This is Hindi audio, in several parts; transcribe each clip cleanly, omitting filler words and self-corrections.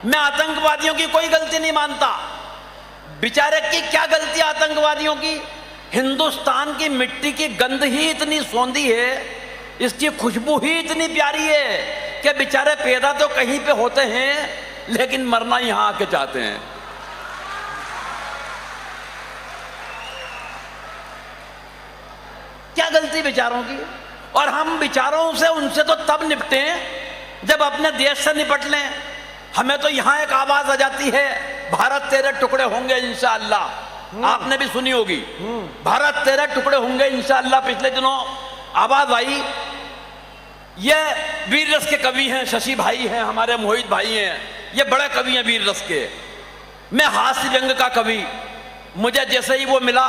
मैं आतंकवादियों की कोई गलती नहीं मानता। बेचारे की क्या गलती आतंकवादियों की? हिंदुस्तान की मिट्टी की गंध ही इतनी सौंधी है, इसकी खुशबू ही इतनी प्यारी है कि बेचारे पैदा तो कहीं पे होते हैं लेकिन मरना यहां आके चाहते हैं। क्या गलती बेचारों की? और हम बेचारों से उनसे तो तब निपटे जब अपने देश से निपट लें। हमें तो यहां एक आवाज आ जाती है, भारत तेरे टुकड़े होंगे इंशाअल्लाह। आपने भी सुनी होगी, भारत तेरे टुकड़े होंगे इंशाअल्लाह। पिछले दिनों आवाज आई। ये वीर रस के कवि हैं, शशि भाई हैं, हमारे मोहित भाई हैं, ये बड़े कवि हैं वीर रस के। मैं हास्य व्यंग का कवि। मुझे जैसे ही वो मिला,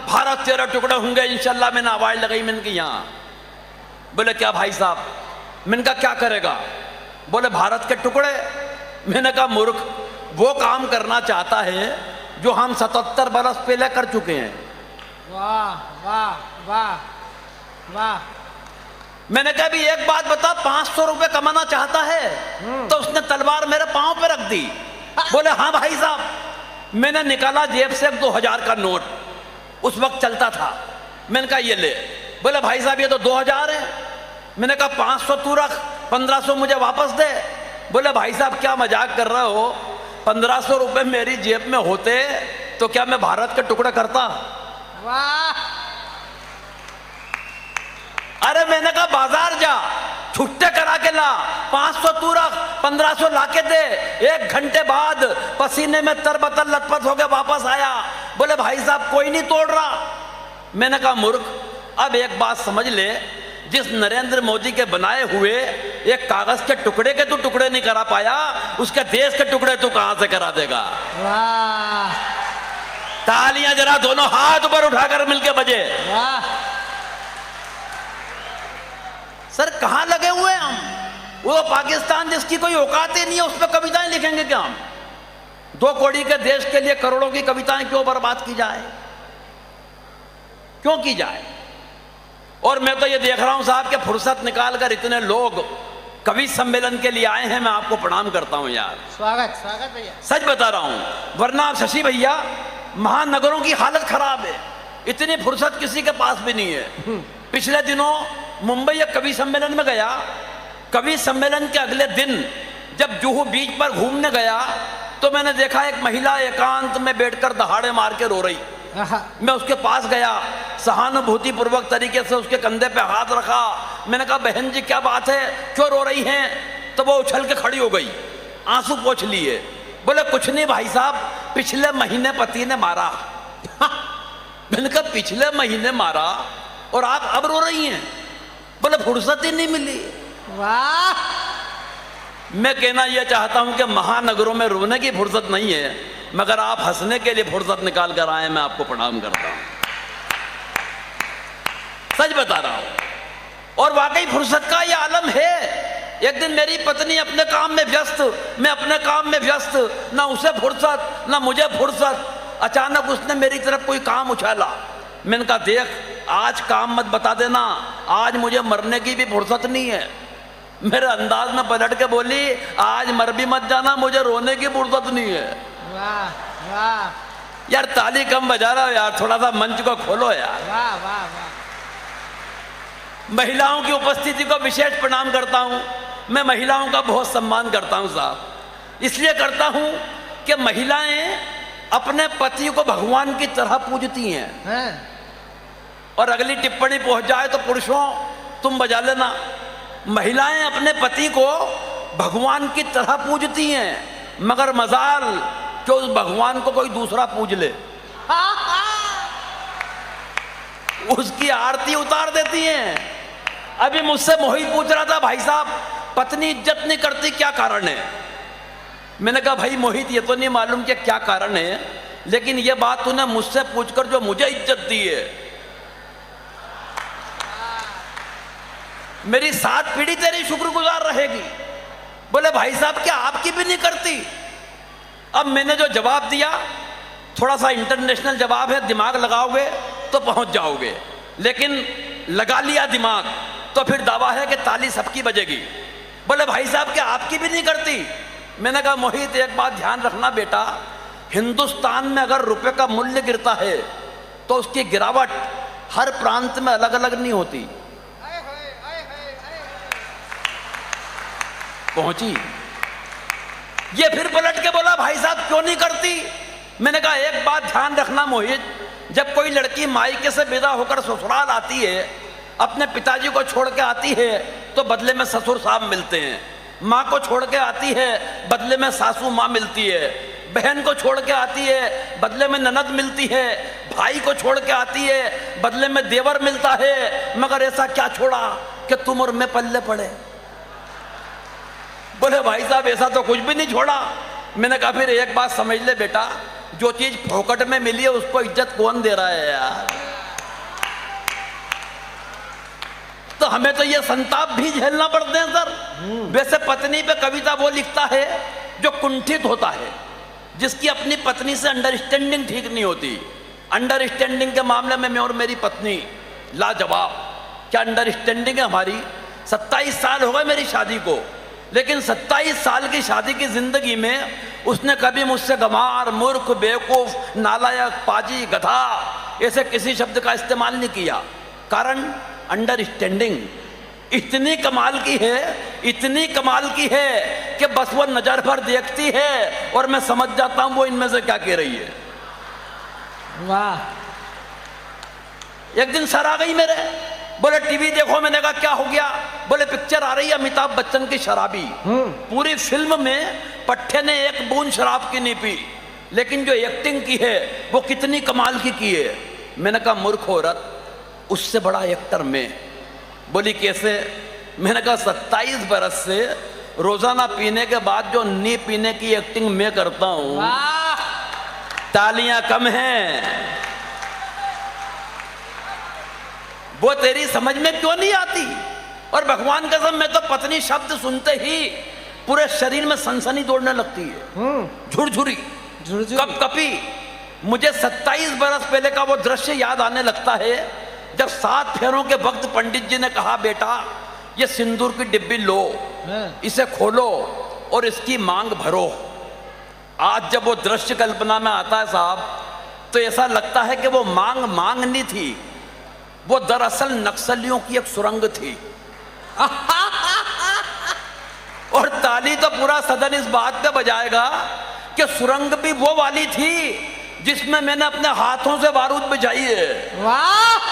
भारत तेरे टुकड़े होंगे इंशाअल्लाह, मैंने आवाज लगाई। मैंने कहा यहां। बोले क्या भाई साहब? मैंने कहा क्या करेगा? बोले भारत के टुकड़े। मैंने कहा मूर्ख, वो काम करना चाहता है जो हम 77 बरस पहले कर चुके हैं। वाह वाह वाह वाह। मैंने कहा भी एक बात बता, 500 रुपए कमाना चाहता है? तो उसने तलवार मेरे पांव पे रख दी। बोले हाँ भाई साहब। मैंने निकाला जेब से 2000 का नोट, उस वक्त चलता था। मैंने कहा ये ले। बोले भाई साहब ये तो 2000 है। मैंने कहा 500 तू रख, 1500 मुझे वापस दे। बोले भाई साहब क्या मजाक कर रहे हो? 1500 रुपए मेरी जेब में होते तो क्या मैं भारत के टुकड़े करता? वाह। अरे मैंने कहा बाजार जा, छुट्टे करा के ला, 500 तू रख, 1500 लाके दे। 1 घंटे बाद पसीने में तरबतर लथपथ होकर वापस आया। बोले भाई साहब कोई नहीं तोड़ रहा। मैंने कहा मूर्ख, अब एक बात समझ ले, जिस नरेंद्र मोदी के बनाए हुए एक कागज के टुकड़े के तू टुकड़े नहीं करा पाया, उसके देश के टुकड़े तू कहां से करा देगा? वाह। तालियां जरा दोनों हाथ ऊपर उठाकर मिलके बजे। वाह। सर कहां लगे हुए हम? वो पाकिस्तान जिसकी कोई औकात ही नहीं है, उस पर कविताएं लिखेंगे क्या हम? 2 कौड़ी के देश के लिए करोड़ों की कविताएं क्यों बर्बाद की जाए? क्यों की जाए? और मैं तो ये देख रहा हूं साहब कि फुर्सत निकालकर इतने लोग कवि सम्मेलन के लिए आए हैं। मैं आपको प्रणाम करता हूं यार। स्वागत स्वागत भैया। सच बता रहा हूं, वरना आप शशि भैया, महानगरों की हालत खराब है, इतनी फुर्सत किसी के पास भी नहीं है। पिछले दिनों मुंबई एक कवि सम्मेलन में गया। कवि सम्मेलन के अगले दिन जब जुहू बीच पर घूमने गया तो मैंने देखा एक महिला एकांत में बैठकर दहाड़े मार के रो रही। मैं उसके पास गया, सहानुभूति पूर्वक तरीके से उसके कंधे पे हाथ रखा। मैंने कहा बहन जी क्या बात है, क्यों रो रही हैं? तो वो उछल के खड़ी हो गई, आंसू पोंछ लिए। बोले कुछ नहीं भाई साहब, पिछले महीने पति ने मारा। मैंने कहा पिछले महीने मारा और आप अब रो रही हैं? बोले फुर्सत ही नहीं मिली। वाह। मैं कहना यह चाहता हूं कि महानगरों में रोने की फुर्सत नहीं है, मगर आप हंसने के लिए फुर्सत निकाल कर आए। मैं आपको प्रणाम करता हूं, सच बता रहा हूं। और वाकई फुर्सत का यह आलम है। एक दिन मेरी पत्नी अपने काम में व्यस्त, मैं अपने काम में व्यस्त, ना उसे फुर्सत ना मुझे फुर्सत। अचानक उसने मेरी तरफ कोई काम उछाला। मैंने कहा देख, आज काम मत बता देना, आज मुझे मरने की भी फुर्सत नहीं है। मेरे अंदाज में पलट के बोली, आज मर भी मत जाना, मुझे रोने की फुर्सत नहीं है। वाह वाह। यार ताली कम बजा रहा हो यार, थोड़ा सा मंच को खोलो यार। वाह वाह वाह। महिलाओं की उपस्थिति को विशेष प्रणाम करता हूं। मैं महिलाओं का बहुत सम्मान करता हूं साहब। इसलिए करता हूं कि महिलाएं अपने पति को भगवान की तरह पूजती हैं। और अगली टिप्पणी पहुंच जाए तो पुरुषों तुम बजा लेना। महिलाएं अपने पति को भगवान की तरह पूजती हैं, मगर मजाल कि उस भगवान को कोई दूसरा पूज ले, उसकी आरती उतार देती हैं। अभी मुझसे मोहित पूछ रहा था, भाई साहब पत्नी इज्जत नहीं करती, क्या कारण है? मैंने कहा भाई मोहित ये तो नहीं मालूम कि क्या कारण है, लेकिन ये बात तूने मुझसे पूछकर जो मुझे इज्जत दी है, मेरी 7 पीढ़ी तेरी शुक्रगुजार रहेगी। बोले भाई साहब क्या आपकी भी नहीं करती? अब मैंने जो जवाब दिया थोड़ा सा इंटरनेशनल जवाब है, दिमाग लगाओगे तो पहुंच जाओगे, लेकिन लगा लिया दिमाग तो फिर दावा है कि ताली सबकी बजेगी। बोले भाई साहब क्या आपकी भी नहीं करती? मैंने कहा मोहित एक बात ध्यान रखना बेटा, हिंदुस्तान में अगर रुपए का मूल्य गिरता है तो उसकी गिरावट हर प्रांत में अलग अलग नहीं होती। पहुंची। ये फिर पलट के बोला भाई साहब क्यों नहीं करती। मैंने कहा एक बात ध्यान रखना मोहित, जब कोई लड़की मायके से विदा होकर ससुराल आती है, अपने पिताजी को छोड़ के आती है तो बदले में ससुर साहब मिलते हैं, माँ को छोड़ के आती है बदले में सासू माँ मिलती है, बहन को छोड़ के आती है बदले में ननद मिलती है, भाई को छोड़ के आती है बदले में देवर मिलता है, मगर ऐसा क्या छोड़ा कि तुम और मैं पल्ले पड़े। बोले भाई साहब ऐसा तो कुछ भी नहीं छोड़ा। मैंने कहा फिर एक बात समझ ले बेटा, जो चीज फोकट में मिली है उसको इज्जत कौन दे रहा है यार। तो हमें तो ये संताप भी झेलना पड़ते हैं सर। वैसे पत्नी पे कविता वो लिखता है जो कुंठित होता है, जिसकी अपनी पत्नी से अंडरस्टैंडिंग ठीक नहीं होती। अंडरस्टैंडिंग के मामले में मैं और मेरी पत्नी लाजवाब। क्या अंडरस्टैंडिंग है हमारी। 27 साल हो गए मेरी शादी को, लेकिन 27 साल की शादी की जिंदगी में उसने कभी मुझसे गंवार, मूर्ख, बेवकूफ, नालायक, पाजी, गधा ऐसे किसी शब्द का इस्तेमाल नहीं किया। कारण अंडरस्टैंडिंग इतनी कमाल की है, इतनी कमाल की है कि बस वो नजर भर देखती है और मैं समझ जाता हूं वो इनमें से क्या कह रही है। वाह। एक दिन सर आ गई मेरे, बोले टीवी देखो। मैंने कहा क्या हो गया। बोले पिक्चर आ रही है अमिताभ बच्चन की शराबी। पूरी फिल्म में पट्टे ने एक बूंद शराब की नहीं पी, लेकिन जो एक्टिंग की है वो कितनी कमाल की है। मैंने कहा मूर्ख औरत, उससे बड़ा एक्टर मैं। बोली कैसे। मैंने कहा 27 बरस से रोजाना पीने के बाद जो नी पीने की एक्टिंग मैं करता हूं, तालियां कम हैं। वो तेरी समझ में क्यों नहीं आती। और भगवान कसम मैं तो पत्नी शब्द सुनते ही पूरे शरीर में सनसनी दौड़ने लगती है, झुरझुरी, कपकपी। मुझे 27 बरस पहले का वो दृश्य याद आने लगता है जब 7 फेरों के वक्त पंडित जी ने कहा बेटा ये सिंदूर की डिब्बी लो, इसे खोलो और इसकी मांग भरो। आज जब वो दृश्य कल्पना में आता है साहब, तो ऐसा लगता है कि वो मांग नहीं थी, वो दरअसल नक्सलियों की एक सुरंग थी। और ताली तो पूरा सदन इस बात पे बजाएगा कि सुरंग भी वो वाली थी जिसमें मैंने अपने हाथों से बारूद बजाई है। वाह।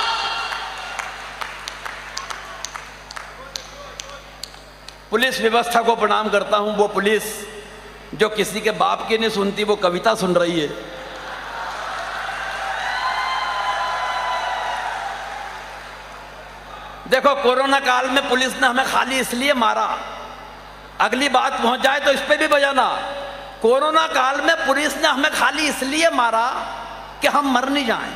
पुलिस व्यवस्था को प्रणाम करता हूं। वो पुलिस जो किसी के बाप की नहीं सुनती, वो कविता सुन रही है। देखो कोरोना काल में पुलिस ने हमें खाली इसलिए मारा, अगली बात पहुंच जाए तो इस पे भी बजाना। कोरोना काल में पुलिस ने हमें खाली इसलिए मारा कि हम मर नहीं जाएं।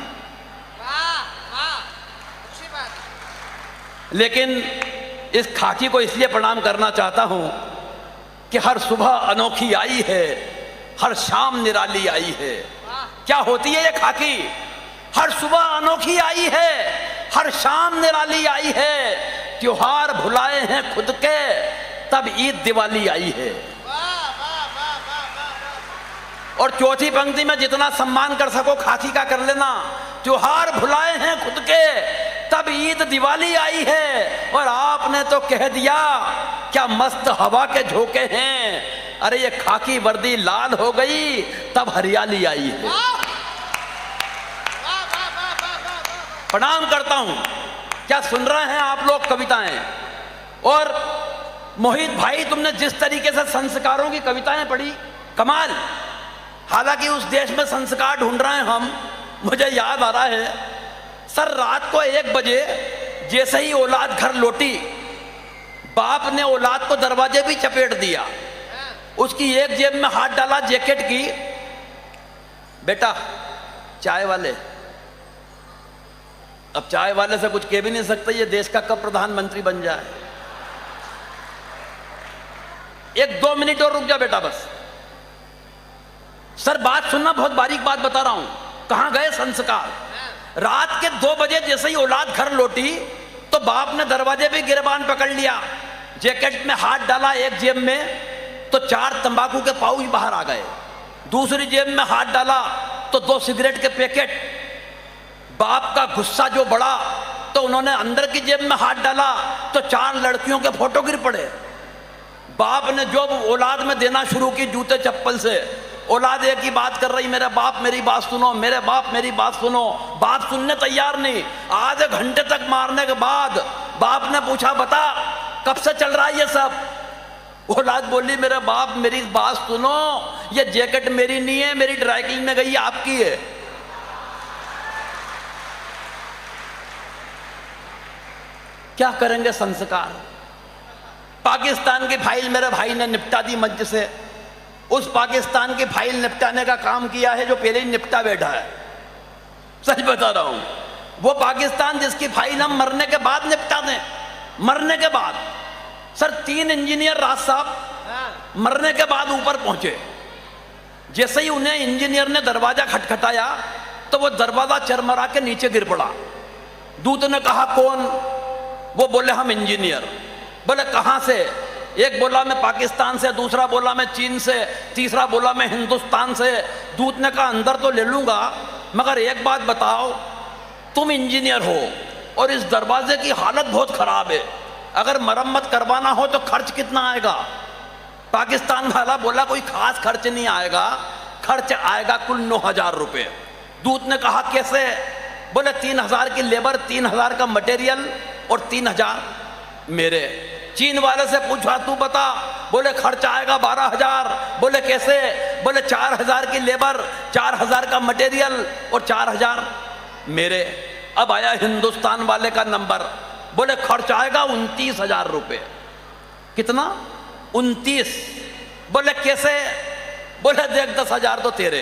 लेकिन इस खाकी को इसलिए प्रणाम करना चाहता हूं कि हर सुबह अनोखी आई है, हर शाम निराली आई है। क्या होती है ये खाकी। हर सुबह अनोखी आई है, हर शाम निराली आई है। त्योहार भुलाए हैं खुद के, तब ईद दिवाली आई है। और चौथी पंक्ति में जितना सम्मान कर सको खाकी का कर लेना। त्योहार भुलाए हैं खुद के, तब ईद दिवाली आई है। और आपने तो कह दिया क्या मस्त हवा के झोंके हैं। अरे ये खाकी वर्दी लाल हो गई, तब हरियाली आई है। प्रणाम करता हूं। क्या सुन रहे हैं आप लोग कविताएं। और मोहित भाई तुमने जिस तरीके से संस्कारों की कविताएं पढ़ी, कमाल। हालांकि उस देश में संस्कार ढूंढ रहे हैं हम। मुझे याद आ रहा है सर, रात को 1 बजे जैसे ही औलाद घर लौटी, बाप ने औलाद को दरवाजे भी चपेट दिया, उसकी एक जेब में हाथ डाला जैकेट की, बेटा चाय वाले। अब चाय वाले से कुछ कह भी नहीं सकते, ये देश का कब प्रधानमंत्री बन जाए। 1-2 मिनट और रुक जा बेटा बस। सर बात सुनना, बहुत बारीक बात बता रहा हूं। कहां गए संस्कार। रात के 2 बजे जैसे ही औलाद घर लौटी तो बाप ने दरवाजे पे गिरबान पकड़ लिया, जैकेट में हाथ डाला एक जेब में, तो 4 तंबाकू के पाउच बाहर आ गए। दूसरी जेब में हाथ डाला तो 2 सिगरेट के पैकेट। बाप का गुस्सा जो बढ़ा तो उन्होंने अंदर की जेब में हाथ डाला तो 4 लड़कियों के फोटो गिर पड़े। बाप ने जो औलाद में देना शुरू की जूते चप्पल से, औलाद एक ही बात कर रही, मेरे बाप मेरी बात सुनो, मेरे बाप मेरी बात सुनो। बात सुनने तैयार नहीं। आधे घंटे तक मारने के बाद बाप ने पूछा, बता कब से चल रहा है ये सब? औलाद बोली, मेरे बाप मेरी बात सुनो, ये जैकेट मेरी नहीं है, मेरी ड्राई क्लीन में गई, आपकी है। क्या करेंगे संस्कार? पाकिस्तान की फाइल मेरे भाई ने निपटा दी मंच से। उस पाकिस्तान की फाइल निपटाने का काम किया है जो पहले ही निपटा बैठा है। सच बता रहा हूं, वो पाकिस्तान जिसकी फाइल हम मरने के बाद निपटा दें, मरने के बाद। सर 3 इंजीनियर राज साहब मरने के बाद ऊपर पहुंचे। जैसे ही उन्हें इंजीनियर ने दरवाजा खटखटाया तो वो दरवाजा चरमरा के नीचे गिर पड़ा। दूत ने कहा कौन? वो बोले हम इंजीनियर। बोले कहां से? एक बोला मैं पाकिस्तान से, दूसरा बोला मैं चीन से, तीसरा बोला मैं हिंदुस्तान से। दूत ने कहा अंदर तो ले लूंगा, मगर एक बात बताओ, तुम इंजीनियर हो और इस दरवाजे की हालत बहुत खराब है, अगर मरम्मत करवाना हो तो खर्च कितना आएगा? पाकिस्तान वाला बोला कोई खास खर्च नहीं आएगा, खर्च आएगा कुल 9,000 रुपये। दूत ने कहा कैसे? बोले 3,000 की लेबर, 3,000 का मटेरियल और 3,000 मेरे। चीन वाले से पूछा तू बता, बोले खर्च आएगा 12,000। बोले कैसे? बोले 4,000 की लेबर, 4,000 का मटेरियल और 4,000 मेरे। अब आया हिंदुस्तान वाले का नंबर, बोले खर्च आएगा 29,000 रुपये। कितना? 29। बोले कैसे? बोले देख 10,000 तो तेरे।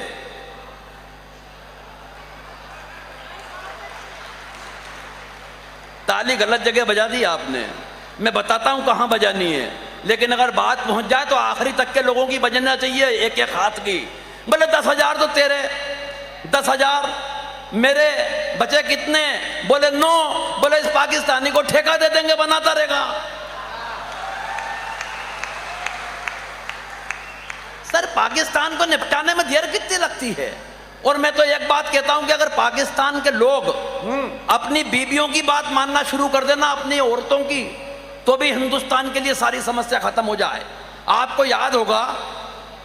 ताली गलत जगह बजा दी आपने। मैं बताता हूं कहां बजानी है, लेकिन अगर बात पहुंच जाए तो आखिरी तक के लोगों की बजना चाहिए, एक एक हाथ की। बोले 10,000 तो तेरे, 10,000 मेरे, बचे कितने? बोले 9। बोले इस पाकिस्तानी को ठेका दे देंगे, बनाता रहेगा। सर पाकिस्तान को निपटाने में देर कितनी लगती है? और मैं तो एक बात कहता हूं कि अगर पाकिस्तान के लोग अपनी बीवियों की बात मानना शुरू कर देना, अपनी औरतों की, तो भी हिंदुस्तान के लिए सारी समस्या खत्म हो जाए। आपको याद होगा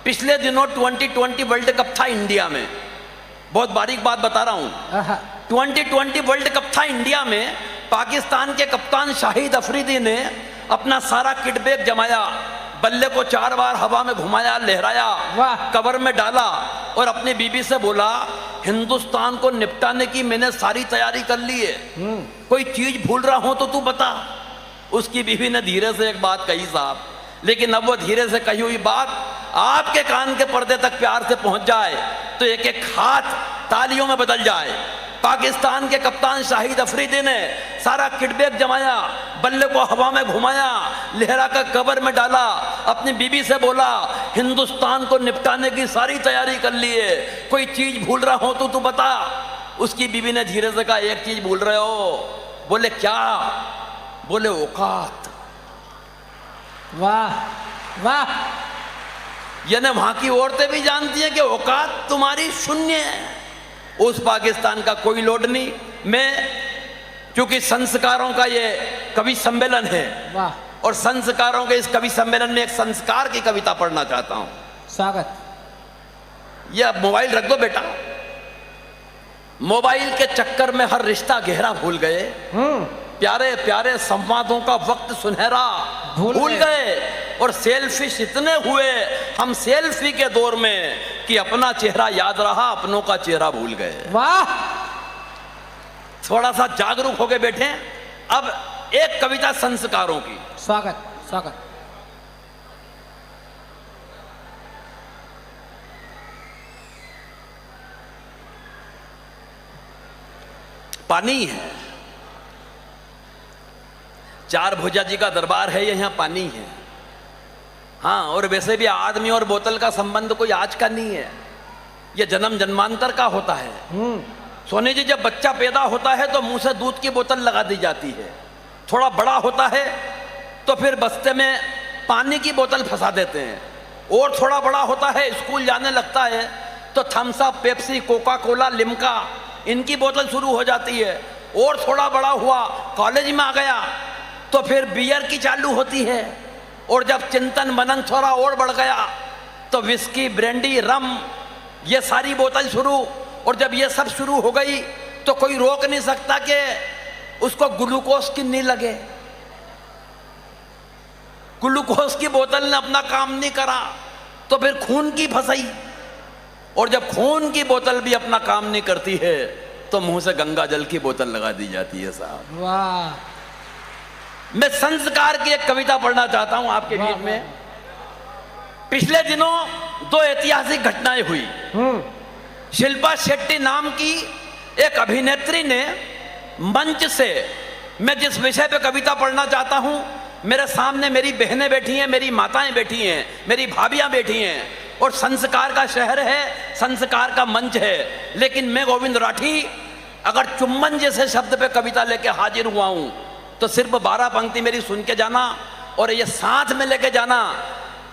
पिछले दिनों 2020 वर्ल्ड कप था इंडिया में। बहुत बारीक बात बता रहा हूं। 2020 वर्ल्ड कप था इंडिया में। पाकिस्तान के कप्तान शाहिद अफरीदी ने अपना सारा किट बैग जमाया, बल्ले को 4 बार हवा में घुमाया, लहराया, कवर में डाला और अपनी बीबी से बोला हिंदुस्तान को निपटाने की मैंने सारी तैयारी कर ली है, कोई चीज भूल रहा हो तो तू बता। उसकी बीवी ने धीरे से एक बात कही साहब, लेकिन अब वो धीरे से कही हुई बात आपके कान के पर्दे तक प्यार से पहुंच जाए तो एक एक हाथ तालियों में बदल जाए। पाकिस्तान के कप्तान शाहिद अफरीदी ने सारा किट बैग जमाया, बल्ले को हवा में घुमाया, लहरा कर कवर में डाला, अपनी बीबी से बोला हिंदुस्तान को निपटाने की सारी तैयारी कर ली है, कोई चीज भूल रहा हो तो तू बता। उसकी बीबी ने धीरे से कहा एक चीज भूल रहे हो। बोले क्या? बोले औकात। वाह वाह। यानी वहां की औरतें भी जानती हैं कि औकात तुम्हारी शून्य है। उस पाकिस्तान का कोई लोड नहीं। मैं क्योंकि संस्कारों का ये कवि सम्मेलन है, वाह, और संस्कारों के इस कवि सम्मेलन में एक संस्कार की कविता पढ़ना चाहता हूं। स्वागत। ये मोबाइल रख दो बेटा। मोबाइल के चक्कर में हर रिश्ता गहरा भूल गए, प्यारे प्यारे संवादों का वक्त सुनहरा भूल गए, और सेल्फिश इतने हुए हम सेल्फी के दौर में कि अपना चेहरा याद रहा, अपनों का चेहरा भूल गए। वाह। थोड़ा सा जागरूक होके बैठे। अब एक कविता संस्कारों की। स्वागत स्वागत। पानी है, 4 भुजा जी का दरबार है, यहाँ पानी है। हाँ, और वैसे भी आदमी और बोतल का संबंध कोई आज का नहीं है, ये जन्म जन्मांतर का होता है। सोनी जी, जब बच्चा पैदा होता है तो मुंह से दूध की बोतल लगा दी जाती है, थोड़ा बड़ा होता है तो फिर बस्ते में पानी की बोतल फंसा देते हैं, और थोड़ा बड़ा होता है, स्कूल जाने लगता है तो Thums Up, Pepsi, Coca Cola, Limca इनकी बोतल शुरू हो जाती है। और थोड़ा बड़ा हुआ, कॉलेज में आ गया तो फिर बियर की चालू होती है। और जब चिंतन मनन थोड़ा और बढ़ गया तो विस्की, ब्रांडी, रम ये सारी बोतल शुरू। और जब ये सब शुरू हो गई तो कोई रोक नहीं सकता कि उसको ग्लूकोज की नहीं लगे। ग्लूकोज की बोतल ने अपना काम नहीं करा तो फिर खून की फंसाई। और जब खून की बोतल भी अपना काम नहीं करती है तो मुंह से गंगा जल की बोतल लगा दी जाती है साहब। वाह, मैं संस्कार की एक कविता पढ़ना चाहता हूं आपके बीच में। पिछले दिनों दो ऐतिहासिक घटनाएं हुई। शिल्पा शेट्टी नाम की एक अभिनेत्री ने मंच से, मैं जिस विषय पे कविता पढ़ना चाहता हूं, मेरे सामने मेरी बहनें बैठी हैं, मेरी माताएं बैठी हैं, मेरी भाभियां बैठी हैं, और संस्कार का शहर है, संस्कार का मंच है। लेकिन मैं गोविंद राठी अगर चुम्बन जैसे शब्द पे कविता लेके हाजिर हुआ हूं तो सिर्फ 12 पंक्ति मेरी सुन के जाना और ये साथ में लेके जाना।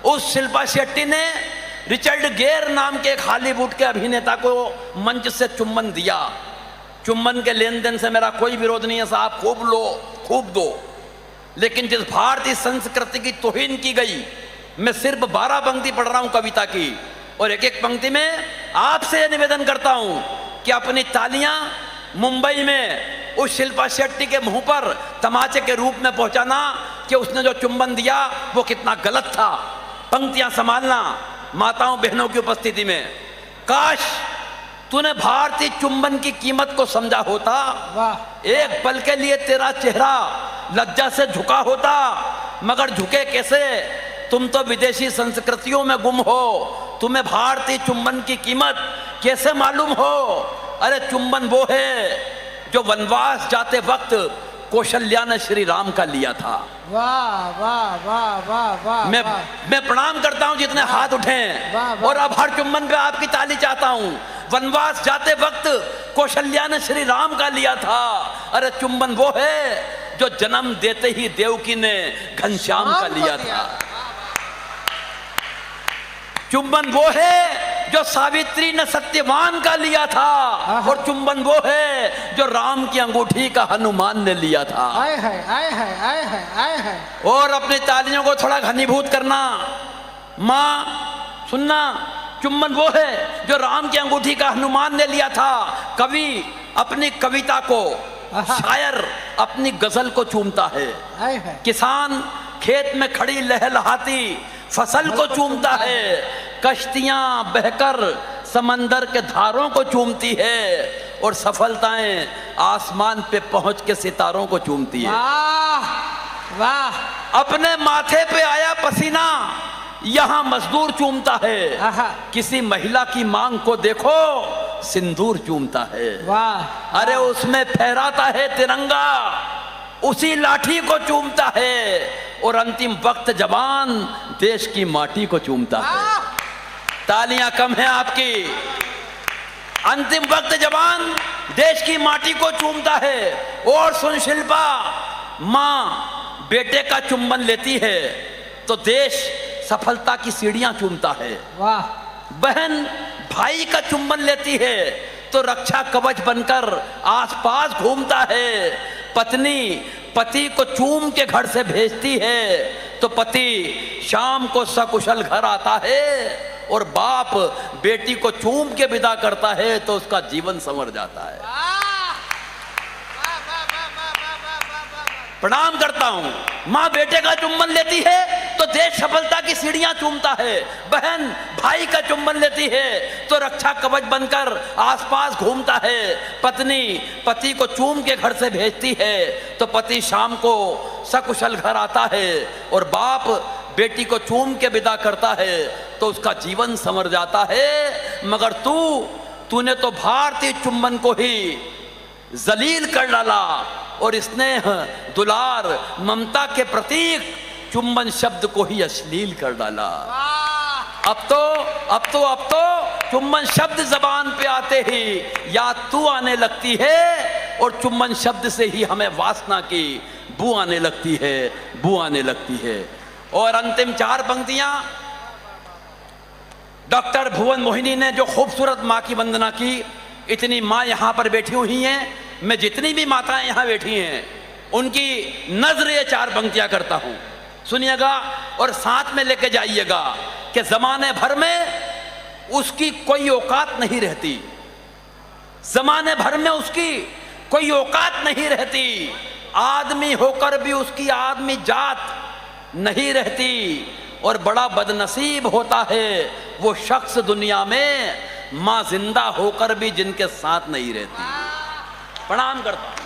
उस शिल्पा शेट्टी ने रिचर्ड गेर नाम के एक हॉलीवुड के अभिनेता को मंच से चुम्बन दिया। चुम्बन के लेन देन से मेरा कोई विरोध नहीं है साहब, खूब लो, खूब दो। लेकिन जिस भारतीय संस्कृति की तौहीन की गई, मैं सिर्फ 12 पंक्ति पढ़ रहा हूं कविता की, और एक एक पंक्ति में आपसे निवेदन करता हूं कि अपनी तालियां मुंबई में उस शिल्पा शेट्टी के मुंह पर तमाचे के रूप में पहुंचाना कि उसने जो चुम्बन दिया वो कितना गलत था। पंक्तियां संभालना माताओं बहनों की उपस्थिति में। काश तूने भारतीय चुम्बन की कीमत को समझा होता, एक पल के लिए तेरा चेहरा लज्जा से झुका होता, मगर झुके कैसे, तुम तो विदेशी संस्कृतियों में गुम हो, तुम्हें भारतीय चुम्बन की कीमत कैसे मालूम हो। अरे चुम्बन वो है जो वनवास जाते वक्त कौशल्या ने श्री राम का लिया था। वाह वाह वाह वाह वाह। मैं प्रणाम करता हूं जितने हाथ उठे, और अब हर चुम्बन पे आपकी ताली चाहता हूं। वनवास जाते वक्त कौशल्या ने श्री राम का लिया था। अरे चुम्बन वो है जो जन्म देते ही देवकी ने घनश्याम का लिया था। चुम्बन वो है जो सावित्री ने सत्यवान का लिया था, और चुम्बन वो है जो राम की अंगूठी का हनुमान ने लिया था। आए है, आए है, आए है, आए है। और अपनी तालियों को थोड़ा घनीभूत करना। माँ सुनना, चुम्बन वो है जो राम की अंगूठी का हनुमान ने लिया था। कवि अपनी कविता को, शायर अपनी गजल को चूमता है। किसान खेत में खड़ी लहलहाती फसल को चूमता है। कश्तियां बहकर समंदर के धारों को चूमती है, और सफलताएं आसमान पे पहुंच के सितारों को चूमती है। वाह वाह। अपने माथे पे आया पसीना यहां मजदूर चूमता है। किसी महिला की मांग को देखो, सिंदूर चूमता है। वाह। अरे उसमें फहराता है तिरंगा, उसी लाठी को चूमता है, और अंतिम वक्त जवान देश की माटी को चूमता है। तालियां कम है आपकी। अंतिम वक्त जवान देश की माटी को चूमता है। और सुन शिल्पा, मां बेटे का चुम्बन लेती है तो देश सफलता की सीढ़ियां चूमता है। वाह। बहन भाई का चुम्बन लेती है तो रक्षा कवच बनकर आसपास घूमता है। पत्नी पति को चूम के घर से भेजती है तो पति शाम को सकुशल घर आता है, और बाप बेटी को चूम के विदा करता है तो उसका जीवन संवर जाता है। प्रणाम करता हूं। मां बेटे का चुम्बन लेती है तो देश सफलता की सीढ़ियां चूमता है। बहन भाई का चुम्बन लेती है तो रक्षा कवच बनकर आसपास घूमता है। पत्नी पति को चूम के घर से भेजती है तो पति शाम को सकुशल घर आता है, और बाप बेटी को चूम के विदा करता है तो उसका जीवन संवर जाता है। मगर तूने तो भारतीय चुम्बन को ही जलील कर डाला, और स्नेह दुलार ममता के प्रतीक चुम्बन शब्द को ही अश्लील कर डाला। अब तो चुम्बन शब्द जबान पे आते ही याद तू आने लगती है, और चुम्बन शब्द से ही हमें वासना की बू आने लगती है, बू आने लगती है। और अंतिम 4 पंक्तियां डॉक्टर भुवन मोहिनी ने जो खूबसूरत माँ की वंदना की, इतनी माँ यहाँ पर बैठी हुई हैं, मैं जितनी भी माताएं यहाँ बैठी हैं उनकी नजर ये 4 पंक्तियां करता हूँ, सुनिएगा और साथ में लेके जाइएगा कि जमाने भर में उसकी कोई औकात नहीं रहती, जमाने भर में उसकी कोई औकात नहीं रहती, आदमी होकर भी उसकी आदमी जात नहीं रहती, और बड़ा बदनसीब होता है वो शख्स दुनिया में मां जिंदा होकर भी जिनके साथ नहीं रहती। प्रणाम करता हूं।